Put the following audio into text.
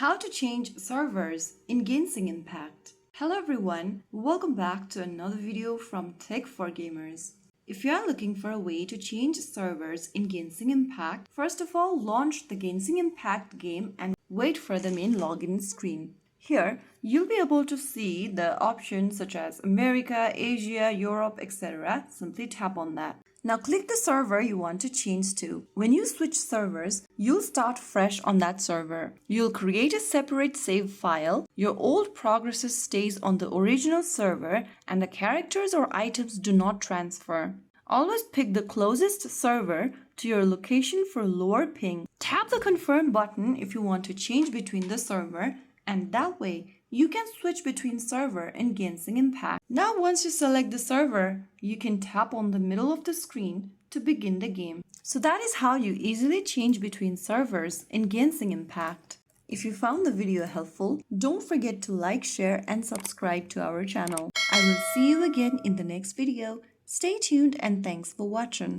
How to change servers in Genshin Impact. Hello everyone, welcome back to another video from Tech for Gamers. If you are looking for a way to change servers in Genshin Impact, first of all launch the Genshin Impact game and wait for the main login screen. Here, you'll be able to see the options such as America, Asia, Europe, etc. Simply tap on that. Now click the server you want to change to. When you switch servers, you'll start fresh on that server. You'll create a separate save file. Your old progresses stays on the original server and the characters or items do not transfer. Always pick the closest server to your location for lower ping. Tap the confirm button if you want to change between the server, and that way you can switch between server and Genshin Impact. Now once you select the server, you can tap on the middle of the screen to begin the game. So that is how you easily change between servers in Genshin Impact. If you found the video helpful, don't forget to like, share and subscribe to our channel. I will see you again in the next video. Stay tuned and thanks for watching.